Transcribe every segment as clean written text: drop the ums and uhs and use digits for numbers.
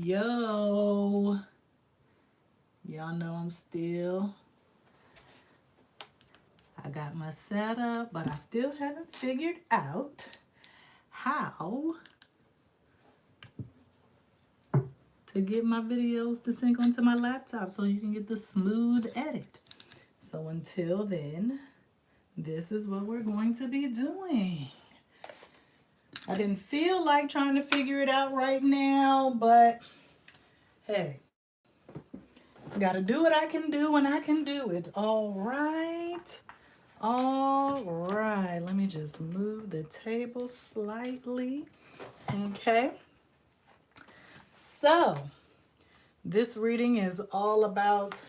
Yo, y'all know I got my setup, but I still haven't figured out how to get my videos to sync onto my laptop so you can get the smooth edit. So until then, this is what we're going to be doing. I didn't feel like trying to figure it out right now, but hey, gotta do what I can do when I can do it. All right. Let me just move the table slightly. Okay. So, this reading is all about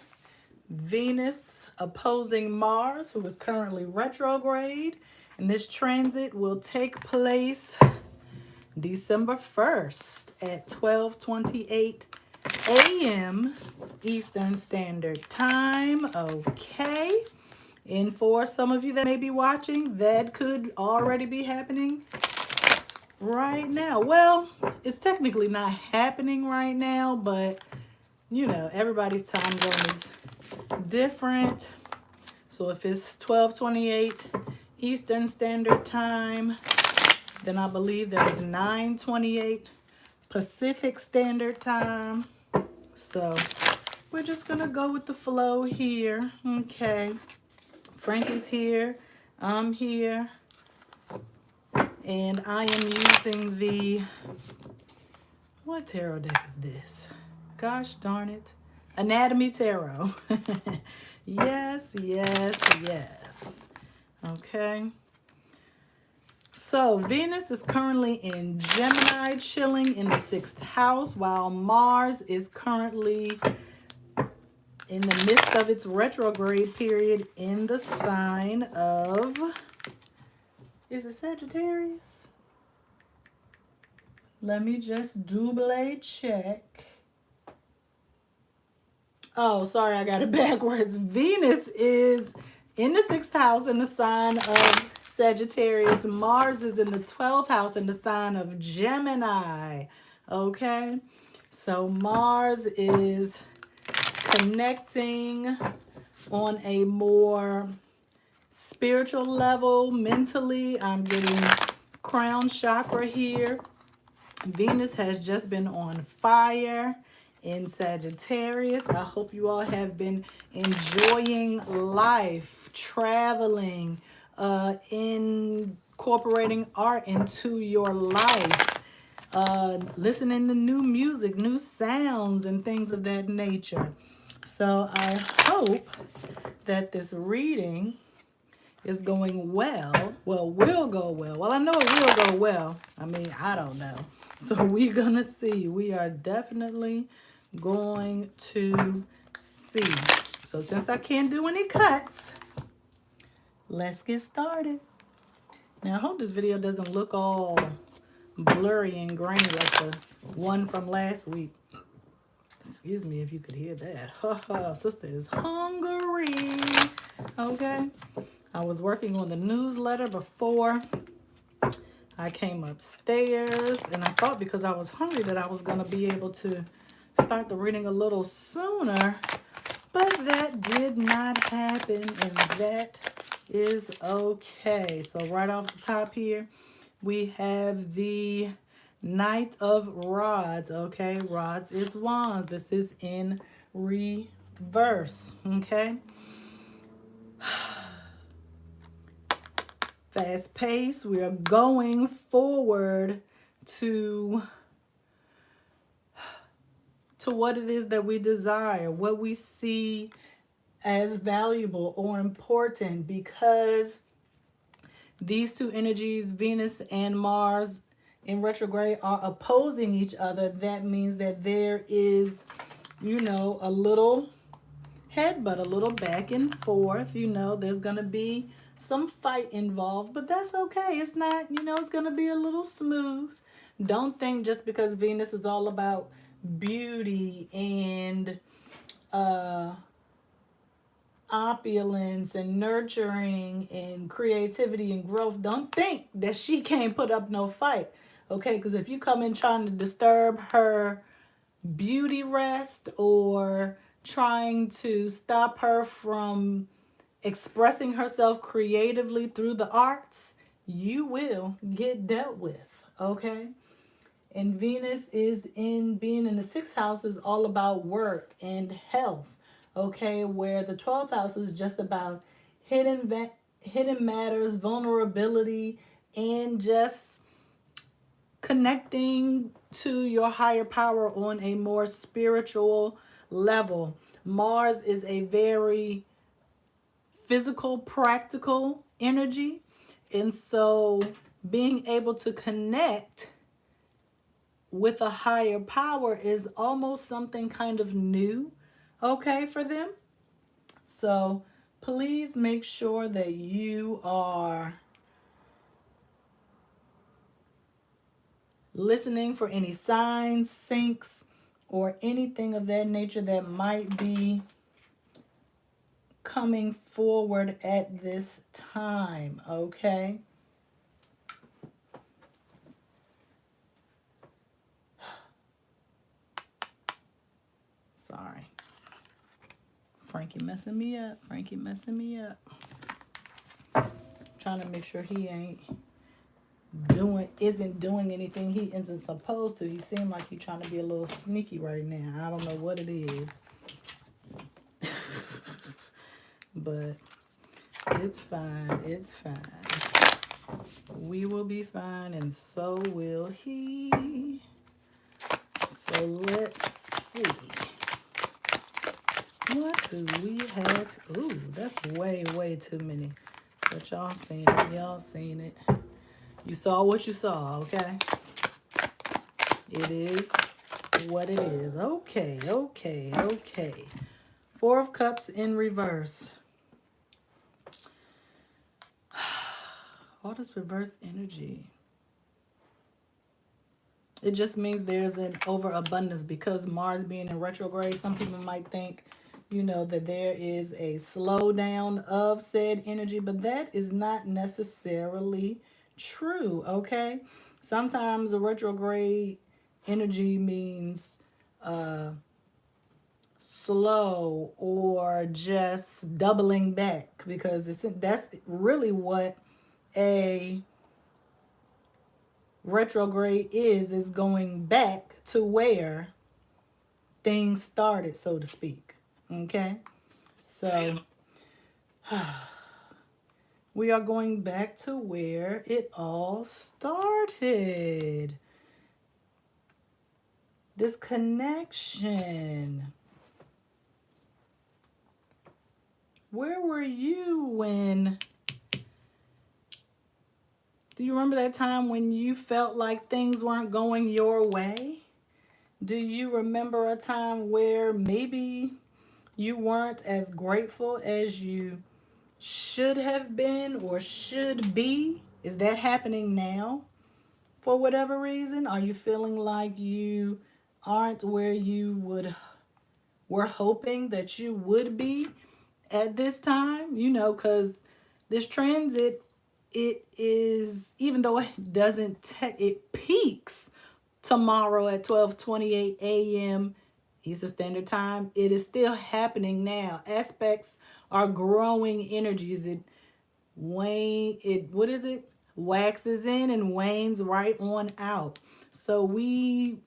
Venus opposing Mars, who is currently retrograde. And this transit will take place December 1st at 12:28 a.m. Eastern Standard Time. Okay. And for some of you that may be watching, that could already be happening right now. Well, it's technically not happening right now, but you know, everybody's time zone is different. So if it's 12:28 Eastern Standard Time, then I believe that is 9:28 Pacific Standard Time. So we're just gonna go with the flow here. Okay. Frankie's here. I'm here. And I am using the, what tarot deck is this? Gosh darn it. Anatomy Tarot. Yes. Okay. So Venus is currently in Gemini, chilling in the 6th house, while Mars is currently in the midst of its retrograde period in the sign of, is it Sagittarius? Let me just double check. Oh, sorry, I got it backwards. Venus is in the 6th house in the sign of Sagittarius. Mars is in the 12th house in the sign of Gemini. Okay, so Mars is connecting on a more spiritual level, mentally. I'm getting crown chakra here. Venus has just been on fire in Sagittarius. I hope you all have been enjoying life, traveling, incorporating art into your life, listening to new music, new sounds, and things of that nature. So I hope that this reading is going well. Well, will go well. Well, I know it will go well. I mean, I don't know. So we're going to see. We are definitely going to see. So since I can't do any cuts, let's get started. Now, I hope this video doesn't look all blurry and grainy like the one from last week. Excuse me if you could hear that. Sister is hungry. Okay. I was working on the newsletter before I came upstairs, and I thought because I was hungry that I was going to be able to start the reading a little sooner, but that did not happen, and that is okay. So right off the top here, we have the Knight of Rods. Okay, Rods is wands. This is in reverse. Okay. Fast pace. We are going forward to what it is that we desire, what we see as valuable or important, because these two energies, Venus and Mars in retrograde, are opposing each other. That means that there is, you know, a little headbutt, a little back and forth. You know, there's going to be some fight involved, but that's okay. It's not, you know, it's going to be a little smooth. Don't think just because Venus is all about beauty and opulence and nurturing and creativity and growth, don't think that she can't put up no fight. Okay, because if you come in trying to disturb her beauty rest or trying to stop her from expressing herself creatively through the arts, you will get dealt with, okay? And Venus is in being in the sixth house is all about work and health, okay? Where the 12th house is just about hidden matters, vulnerability, and just connecting to your higher power on a more spiritual level. Mars is a very physical, practical energy. And so being able to connect with a higher power is almost something kind of new, okay, for them. So please make sure that you are listening for any signs, syncs, or anything of that nature that might be coming forward at this time, okay? Sorry. Frankie messing me up. Frankie messing me up. Trying to make sure he isn't doing anything he isn't supposed to. He seemed like he's trying to be a little sneaky right now. I don't know what it is. But it's fine. It's fine. We will be fine, and so will he. So let's see. What do we have? Ooh, that's way, way too many. But y'all seen it. Y'all seen it. You saw what you saw, okay? It is what it is. Okay, okay, okay. Four of Cups in reverse. All this reverse energy. It just means there's an overabundance because Mars being in retrograde. Some people might think, you know, that there is a slowdown of said energy, but that is not necessarily true, okay? Sometimes a retrograde energy means slow or just doubling back because that's really what a retrograde is going back to where things started, so to speak. Okay, so we are going back to where it all started. This connection. Where were you when? Do you remember that time when you felt like things weren't going your way? Do you remember a time where maybe you weren't as grateful as you should have been or should be? Is that happening now for whatever reason? Are you feeling like you aren't where you were hoping that you would be at this time? You know, because this transit, it is, even though it doesn't, it peaks tomorrow at 12:28 a.m. Eastern Standard Time. It is still happening now. Aspects are growing energies. What is it? Waxes in and wanes right on out. So we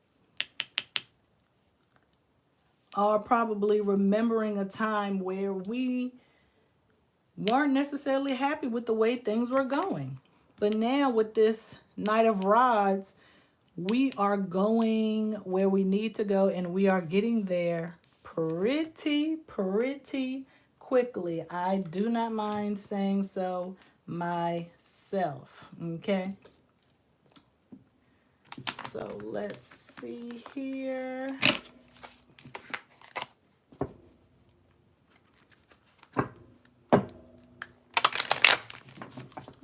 are probably remembering a time where we weren't necessarily happy with the way things were going. But now with this Knight of Rods, we are going where we need to go, and we are getting there pretty quickly. I do not mind saying so myself, okay? So let's see here.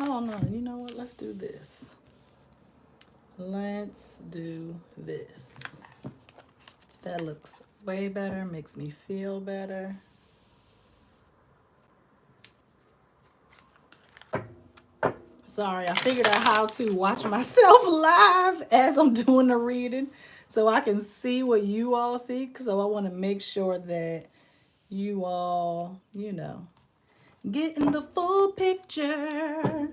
Oh no, you know what? Let's do this. Let's do this. That looks way better, makes me feel better. Sorry, I figured out how to watch myself live as I'm doing the reading. so I can see what you all see. So I want to make sure that you all, you know, getting the full picture.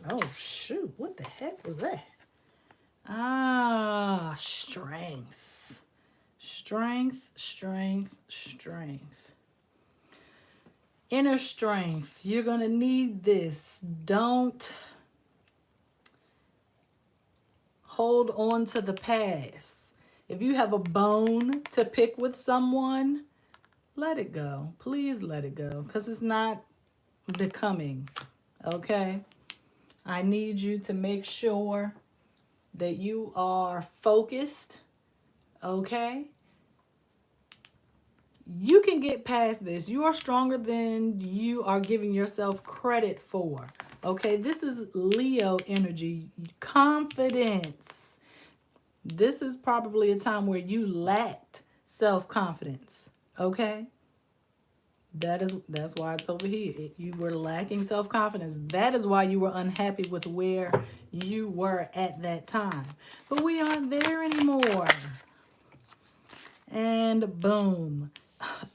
Oh, shoot. What the heck was that? Ah, strength. Strength, strength, strength. Inner strength. You're going to need this. Don't hold on to the past. If you have a bone to pick with someone, let it go. Please let it go, because it's not becoming. Okay? I need you to make sure that you are focused. Okay? You can get past this. You are stronger than you are giving yourself credit for. Okay? This is Leo energy. Confidence. This is probably a time where you lacked self-confidence. Okay? That's why it's over here. You were lacking self-confidence. That is why you were unhappy with where you were at that time. But we aren't there anymore. And boom.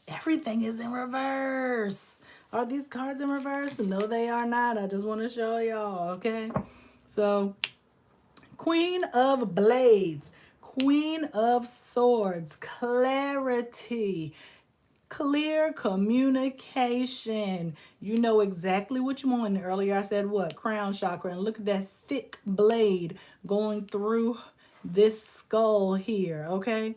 Everything is in reverse. Are these cards in reverse? No, they are not. I just want to show y'all, okay? So, Queen of Blades, Queen of Swords, clarity, clear communication. You know exactly what you want. Earlier I said what? Crown chakra. And look at that thick blade going through this skull here, okay?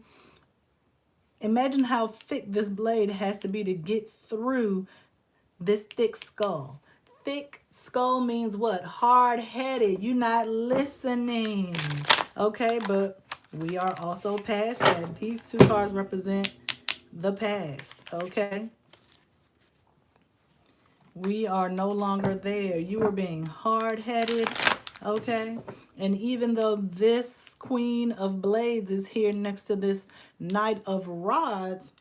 Imagine how thick this blade has to be to get through this thick skull. Thick skull means what? Hard-headed. You're not listening. Okay, but we are also past that. These two cards represent the past. Okay? We are no longer there. You are being hard-headed. Okay? And even though this Queen of Blades is here next to this Knight of Rods,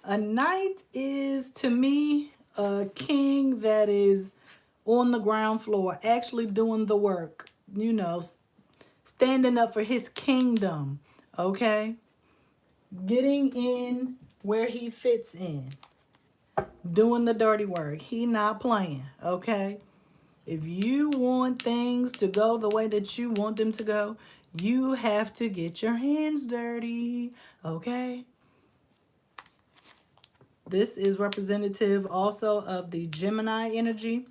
a knight is, to me, a king that is on the ground floor, actually doing the work, you know, standing up for his kingdom, okay? Getting in where he fits in, doing the dirty work. He not playing, okay? If you want things to go the way that you want them to go, you have to get your hands dirty, okay? This is representative also of the Gemini energy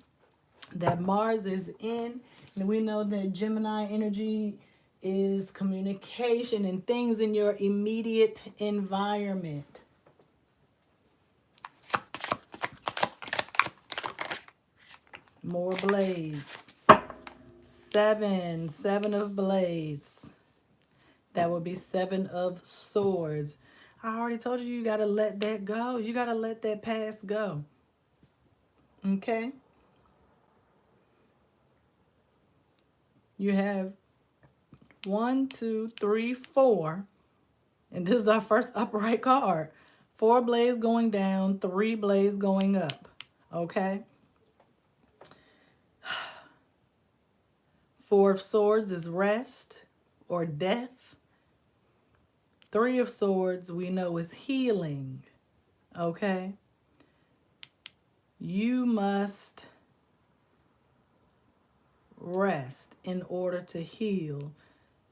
that Mars is in. And we know that Gemini energy is communication and things in your immediate environment. More blades. Seven of blades. That would be 7 of swords. I already told you, you got to let that go. You got to let that past go. Okay? You have 1, 2, 3, 4. And this is our first upright card. 4 blades going down, 3 blades going up. Okay? 4 of swords is rest or death. 3 of swords we know is healing. Okay? You must rest in order to heal.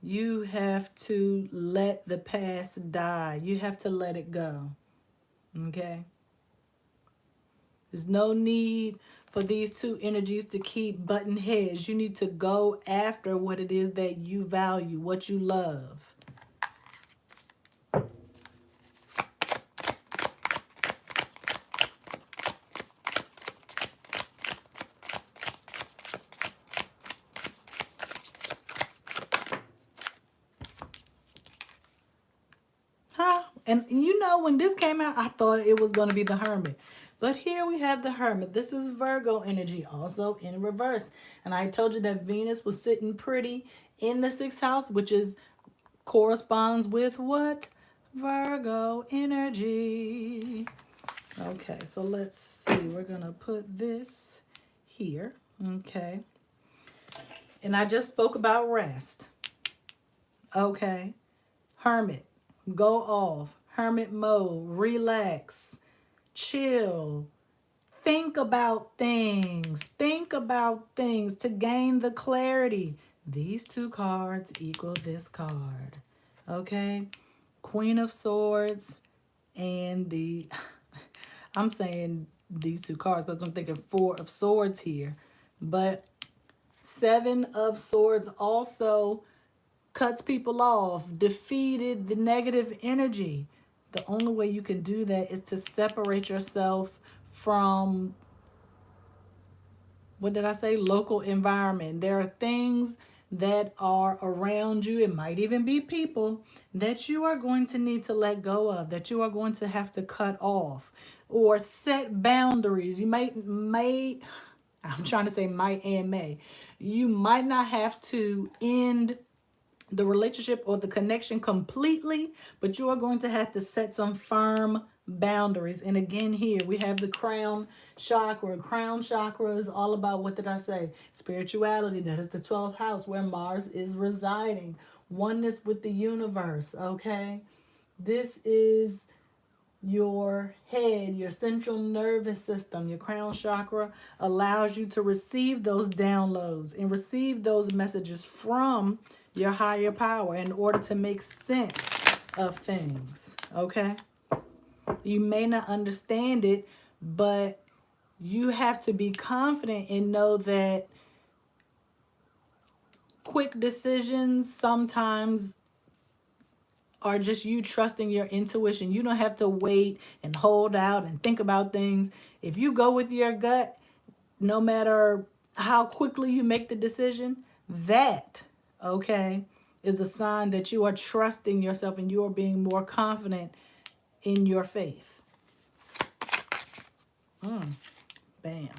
You have to let the past die. You have to let it go. Okay? There's no need for these two energies to keep butting heads. You need to go after what it is that you value, what you love. Huh? And you know, when this came out, I thought it was going to be the Hermit. But here we have the Hermit. This is Virgo energy, also in reverse. And I told you that Venus was sitting pretty in the 6th house, which is corresponds with what? Virgo energy. Okay, so let's see. We're going to put this here. Okay. And I just spoke about rest. Okay. Hermit, go off. Hermit mode, relax, chill. Think about things. Think about things to gain the clarity. These two cards equal this card. Okay? Queen of Swords and I'm saying these two cards because I'm thinking Four of Swords here. But Seven of Swords also cuts people off, defeated the negative energy. The only way you can do that is to separate yourself from, what did I say? Local environment. There are things that are around you. It might even be people that you are going to need to let go of, that you are going to have to cut off or set boundaries. You may, I'm trying to say might and may. You might not have to end the relationship or the connection completely, but you are going to have to set some firm boundaries. And again, here we have the crown chakra. Crown chakra is all about, what did I say? Spirituality. That is the 12th house where Mars is residing. Oneness with the universe. Okay. This is your head, your central nervous system. Your crown chakra allows you to receive those downloads and receive those messages from your higher power in order to make sense of things. Okay? You may not understand it, but you have to be confident and know that quick decisions sometimes are just you trusting your intuition. You don't have to wait and hold out and think about things. If you go with your gut, no matter how quickly you make the decision, that, okay, is a sign that you are trusting yourself and you are being more confident in your faith. Bam.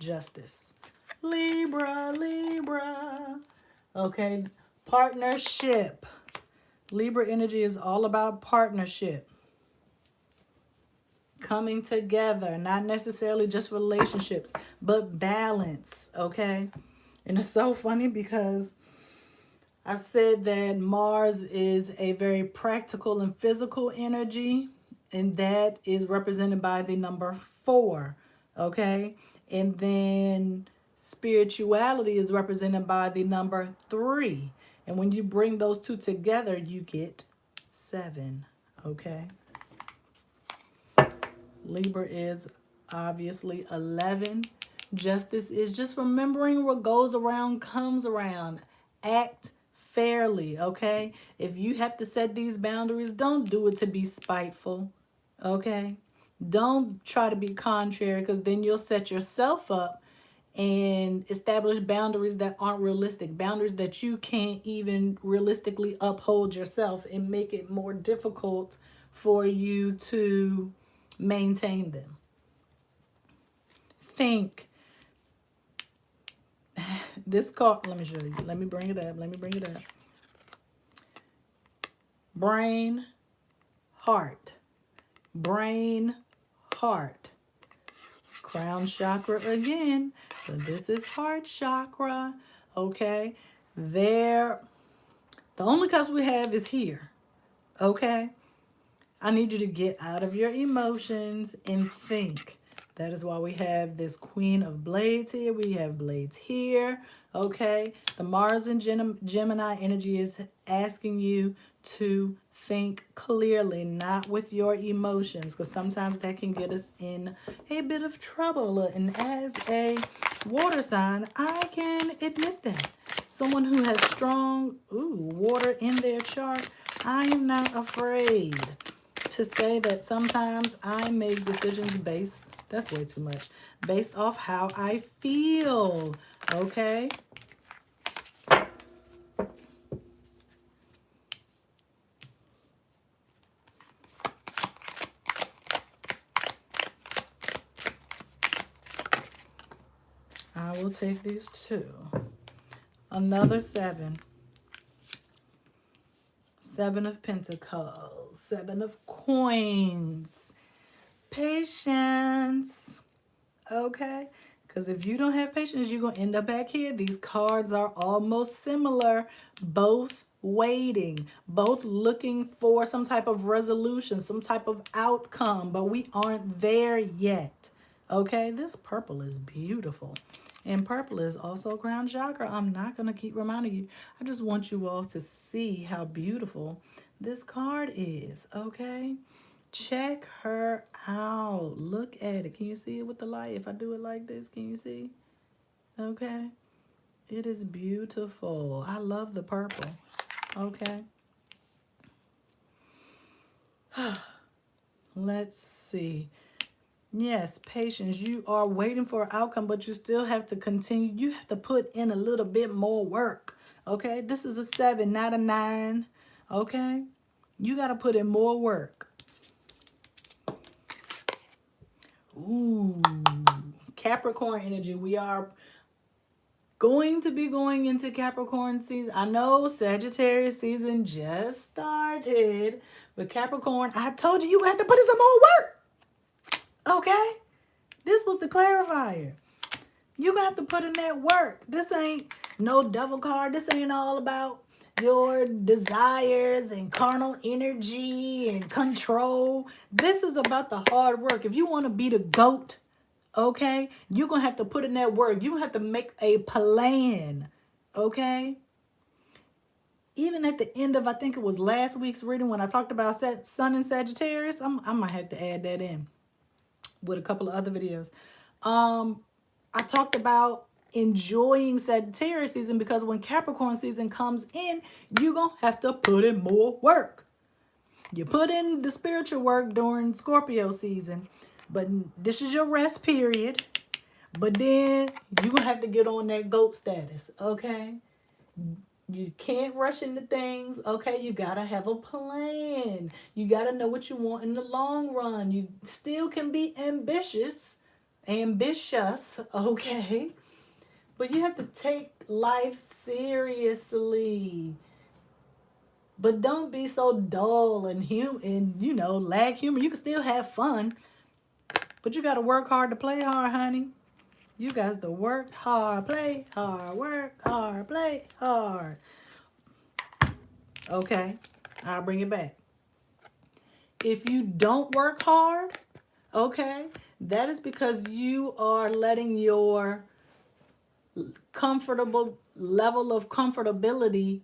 Justice. Libra, Libra. Okay, partnership. Libra energy is all about partnership. Coming together, not necessarily just relationships, but balance, okay? And it's so funny because I said that Mars is a very practical and physical energy, and that is represented by the number 4, okay? And then spirituality is represented by the number 3. And when you bring those two together, you get 7, okay? Libra is obviously 11. Justice is just remembering what goes around comes around. Act fairly, okay? If you have to set these boundaries, don't do it to be spiteful, okay? Don't try to be contrary, because then you'll set yourself up and establish boundaries that aren't realistic, boundaries that you can't even realistically uphold yourself, and make it more difficult for you to maintain them. Think. This card, let me show you. Let me bring it up. Brain, heart. Brain, heart. Crown chakra again. But this is heart chakra. Okay. The only cause we have is here. Okay. I need you to get out of your emotions and think. That is why we have this Queen of Blades here. We have Blades here. Okay. The Mars and Gemini energy is asking you to think clearly, not with your emotions, because sometimes that can get us in a bit of trouble. And as a water sign, I can admit that. Someone who has strong water in their chart, I am not afraid to say that sometimes I make decisions that's way too much, based off how I feel, okay? I will take these two. Another 7. 7 of Pentacles. 7 of Coins. Patience. Okay? Because if you don't have patience, you're going to end up back here. These cards are almost similar, both waiting, both looking for some type of resolution, some type of outcome, but we aren't there yet. Okay, this purple is beautiful. And purple is also crown chakra. I'm not going to keep reminding you. I just want you all to see how beautiful this card is. Okay, check her out. Look at it. Can you see it with the light? If I do it like this, can you see? Okay, it is beautiful. I love the purple. Okay, let's see. Yes, patience. You are waiting for an outcome, but you still have to continue. You have to put in a little bit more work. Okay, this is a 7, not a 9. Okay, you got to put in more work. Ooh, Capricorn energy. We are going to be going into Capricorn season. I know Sagittarius season just started, but Capricorn, I told you, you have to put in some more work. Okay, this was the clarifier. You gonna have to put in that work. This ain't no devil card. This ain't all about your desires and carnal energy and control. This is about the hard work. If you want to be the GOAT, okay, you're gonna have to put in that work. You have to make a plan. Okay, even at the end of, I think it was last week's reading when I talked about Sun and Sagittarius, I might have to add that in with a couple of other videos. I talked about enjoying Sagittarius season because when Capricorn season comes in, you're going to have to put in more work. You put in the spiritual work during Scorpio season, but this is your rest period. But then you're going to have to get on that GOAT status, okay? You can't rush into things, okay? You got to have a plan. You got to know what you want in the long run. You still can be ambitious, okay? But you have to take life seriously. But don't be so dull and lack humor. You can still have fun, but you got to work hard to play hard, honey. You guys to work hard, play hard, work hard, play hard. Okay, I'll bring it back. If you don't work hard, okay, that is because you are letting your comfortable level of comfortability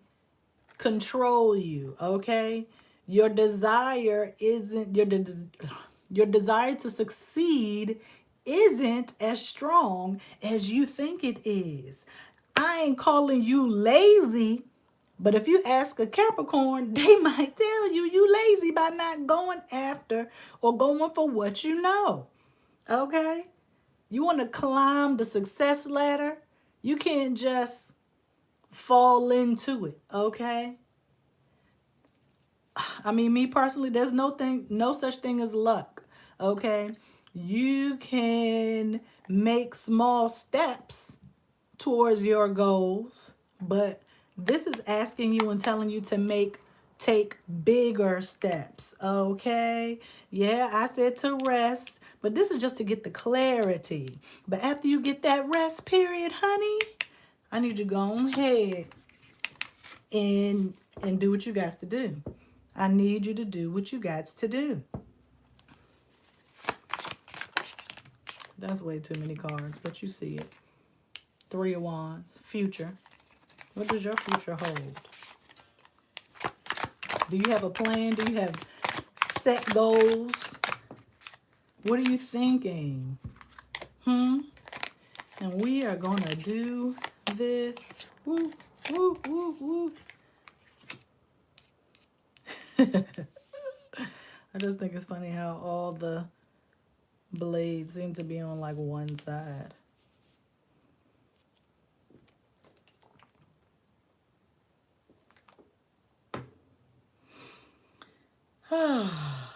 control you, okay? Your desire isn't your desire to succeed isn't as strong as you think it is. I ain't calling you lazy, but if you ask a Capricorn, they might tell you lazy by not going after or going for what you know. Okay? You want to climb the success ladder? You can't just fall into it, okay? I mean, me personally, there's no such thing as luck, okay? You can make small steps towards your goals, but this is asking you and telling you to take bigger steps, okay? Yeah, I said to rest, but this is just to get the clarity. But after you get that rest period, honey, I need you to go ahead and do what you got to do. I need you to do what you got to do. That's way too many cards, but you see it. 3 of Wands, future. What does your future hold? Do you have a plan? Do you have set goals? What are you thinking? And we are going to do this. Woo, woo, woo, woo. I just think it's funny how all the blades seem to be on like one side.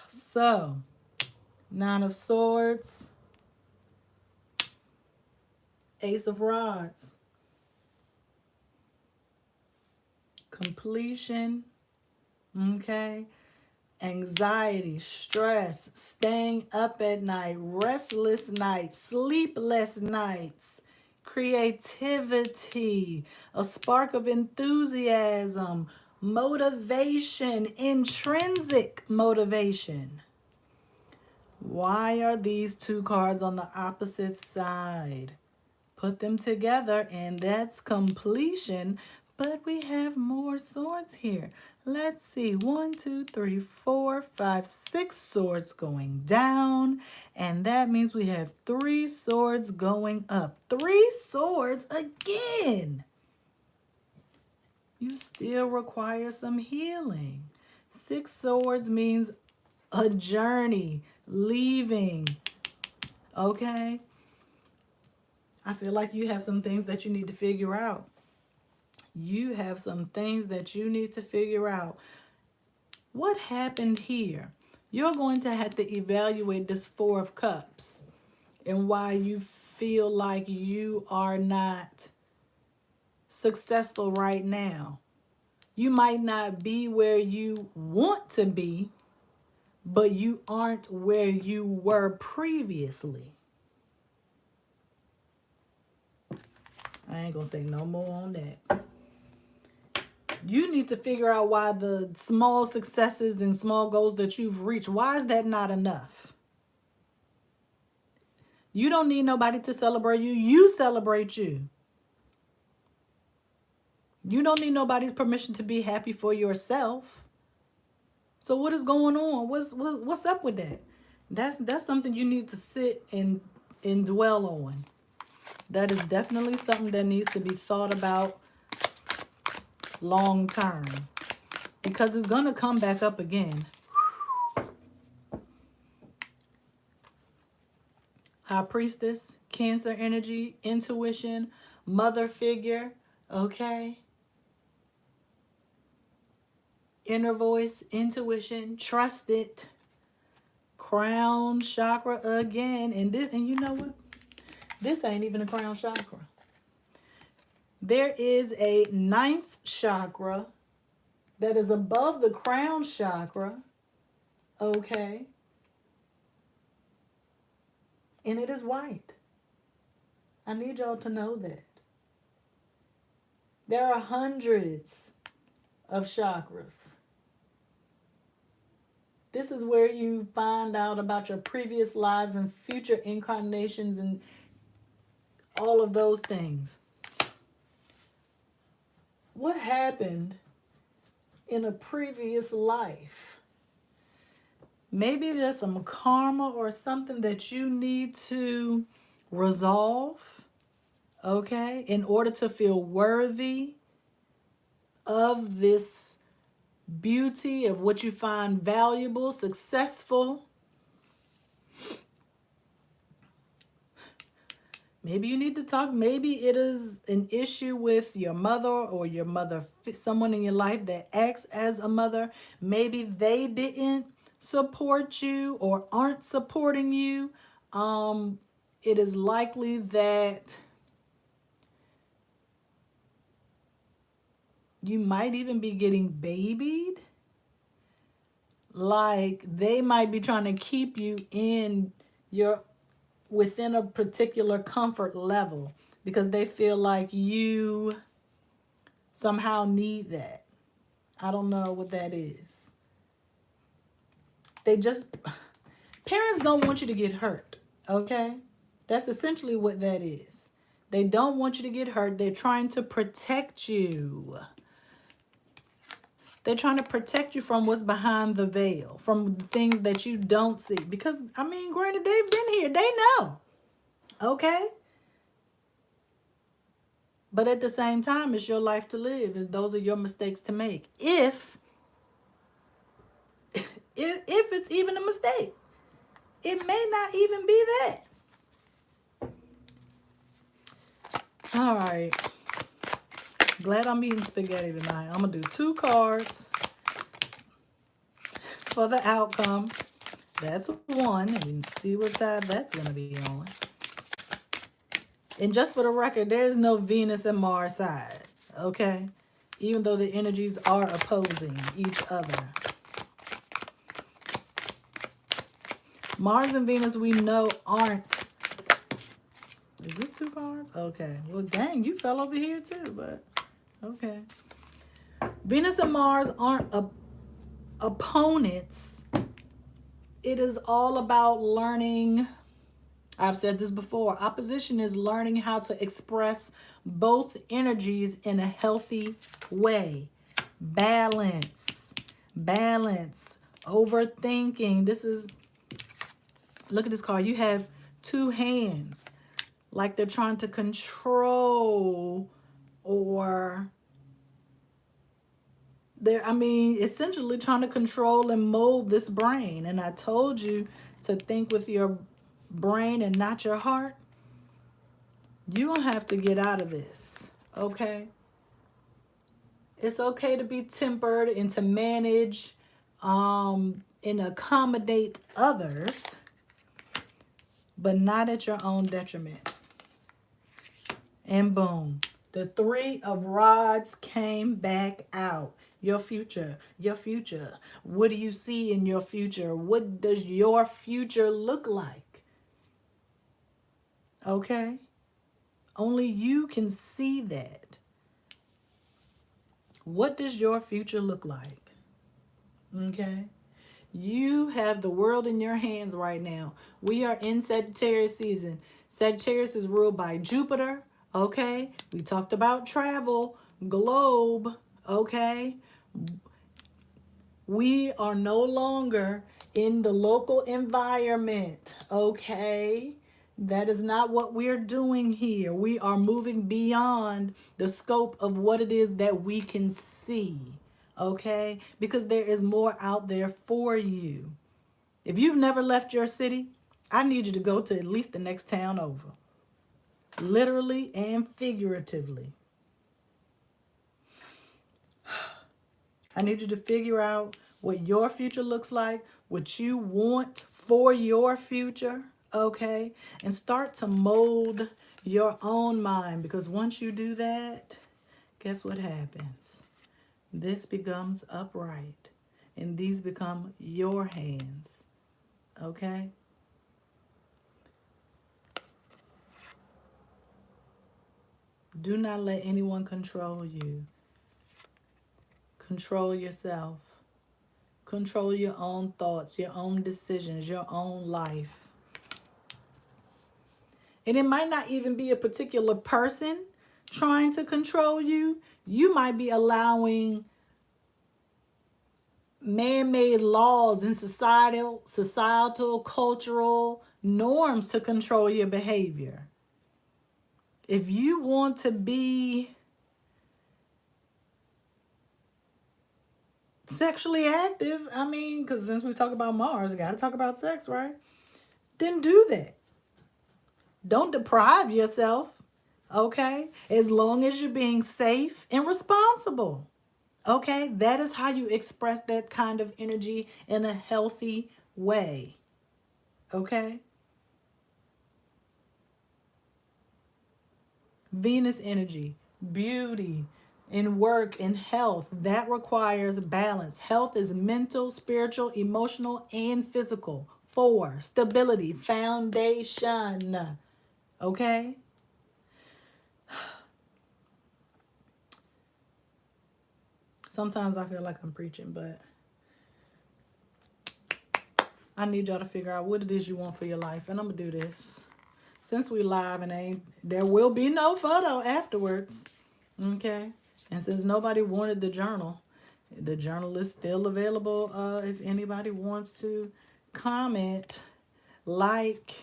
So, 9 of Swords, Ace of Rods, completion, okay? anxiety, stress, staying up at night, restless nights, sleepless nights, creativity, a spark of enthusiasm, motivation, intrinsic motivation. Why are these two cards on the opposite side? Put them together and that's completion. But we have more swords here. Let's see. 1, 2, 3, 4, 5, 6 swords going down. And that means we have 3 swords going up. 3 swords again. You still require some healing. 6 swords means a journey, leaving. Okay? I feel like you have some things that you need to figure out. You have some things that you need to figure out. What happened here? You're going to have to evaluate this 4 of Cups and why you feel like you are not successful right now. You might not be where you want to be, but you aren't where you were previously. I ain't gonna say no more on that. You need to figure out why the small successes and small goals that you've reached, why is that not enough? You don't need nobody to celebrate you. You celebrate you. You don't need nobody's permission to be happy for yourself. So what is going on? What's up with that? That's something you need to sit and dwell on. That is definitely something that needs to be thought about long term, because it's going to come back up again. High Priestess, Cancer energy, intuition, mother figure, okay? Inner voice, intuition, trust it. Crown chakra again. And you know what? This ain't even a crown chakra. There is a 9th chakra that is above the crown chakra, okay? And it is white. I need y'all to know that. There are hundreds of chakras. This is where you find out about your previous lives and future incarnations and all of those things. What happened in a previous life? Maybe there's some karma or something that you need to resolve, okay, in order to feel worthy of this beauty, of what you find valuable, successful. Maybe you need to talk. Maybe it is an issue with your mother or your mother, someone in your life that acts as a mother. Maybe they didn't support you or aren't supporting you. It is likely that you might even be getting babied. Like they might be trying to keep you in your within a particular comfort level because they feel like you somehow need that. I don't know what that is. Parents don't want you to get hurt, okay? That's essentially what that is. They don't want you to get hurt. They're trying to protect you. They're trying to protect you from what's behind the veil, from things that you don't see. Because, I mean, granted, they've been here. They know. Okay? But at the same time, it's your life to live. And those are your mistakes to make. If it's even a mistake. It may not even be that. All right. Glad I'm eating spaghetti tonight. I'm going to do 2 cards for the outcome. That's 1. And see what side that's going to be on. And just for the record, there's no Venus and Mars side. Okay? Even though the energies are opposing each other. Mars and Venus, we know, aren't. Is this 2 cards? Okay. Well, dang, you fell over here too, but okay. Venus and Mars aren't opponents. It is all about learning. I've said this before. Opposition is learning how to express both energies in a healthy way. Balance. Balance. Overthinking. This is, look at this card. You have 2 hands. Like they're trying to control, or they're, I mean, essentially trying to control and mold this brain. And I told you to think with your brain and not your heart. You don't have to get out of this, okay? It's okay to be tempered and to manage and accommodate others, but not at your own detriment. And boom, the 3 of Rods came back out. Your future, your future. What do you see in your future? What does your future look like? Okay? Only you can see that. What does your future look like? Okay? You have the world in your hands right now. We are in Sagittarius season. Sagittarius is ruled by Jupiter. Okay? We talked about travel, globe. Okay? We are no longer in the local environment. Okay? That is not what we're doing here. We are moving beyond the scope of what it is that we can see. Okay? Because there is more out there for you. If you've never left your city, I need you to go to at least the next town over. Literally and figuratively. I need you to figure out what your future looks like, what you want for your future, okay? And start to mold your own mind, because once you do that, guess what happens? This becomes upright, and these become your hands, okay? Do not let anyone control you. Control yourself. Control your own thoughts, your own decisions, your own life. And it might not even be a particular person trying to control you. You might be allowing man-made laws and societal, cultural norms to control your behavior. If you want to be sexually active, I mean, because since we talk about Mars, got to talk about sex, right? Then do that. Don't deprive yourself, okay? As long as you're being safe and responsible, okay? That is how you express that kind of energy in a healthy way, okay? Venus energy, beauty, in work and health, that requires balance. Health is mental, spiritual, emotional, and physical. 4, stability, foundation. Okay? Sometimes I feel like I'm preaching, but I need y'all to figure out what it is you want for your life. And I'm going to do this. Since we live and there will be no photo afterwards. Okay? And since nobody wanted the journal is still available if anybody wants to comment, like,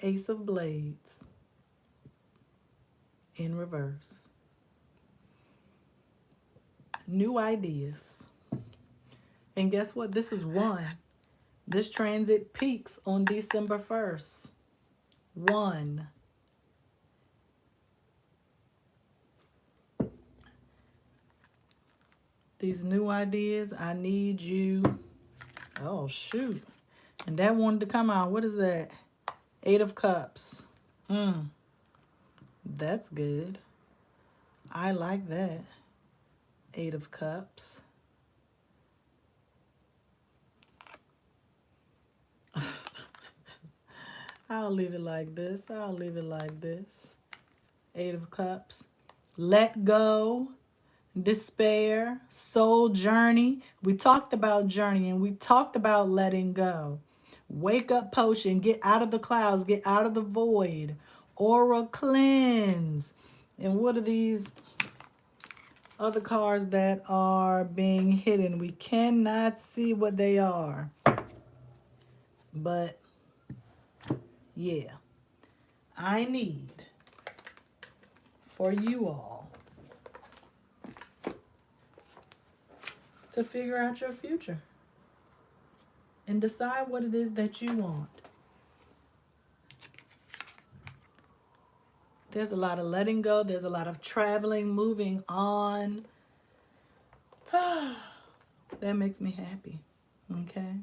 Ace of Blades in reverse. New ideas. And guess what? This is 1. This transit peaks on December 1st. 1. These new ideas, I need you. Oh, shoot. And that wanted to come out. What is that? 8 of Cups. That's good. I like that. 8 of Cups. I'll leave it like this. I'll leave it like this. Eight of Cups. Let go. Despair. Soul journey. We talked about journeying. We talked about letting go. Wake up potion. Get out of the clouds. Get out of the void. Aura cleanse. And what are these other cards that are being hidden? We cannot see what they are. But yeah, I need for you all to figure out your future and decide what it is that you want. There's a lot of letting go. There's a lot of traveling, moving on. That makes me happy. Okay?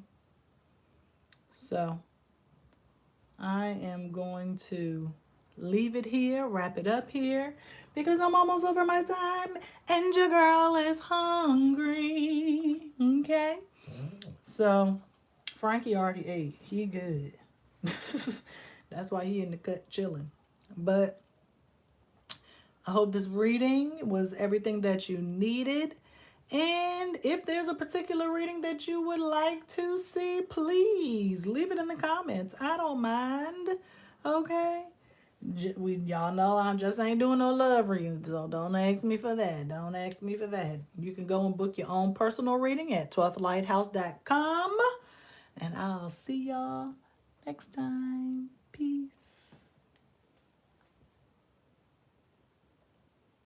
So, I am going to leave it here, wrap it up here, because I'm almost over my time and your girl is hungry. Okay? So, Frankie already ate. He good. That's why he in the cut chilling. But I hope this reading was everything that you needed. And if there's a particular reading that you would like to see, please leave it in the comments. I don't mind. Okay? Y'all know I just ain't doing no love readings, so don't ask me for that. Don't ask me for that. You can go and book your own personal reading at 12thlighthouse.com. And I'll see y'all next time. Peace.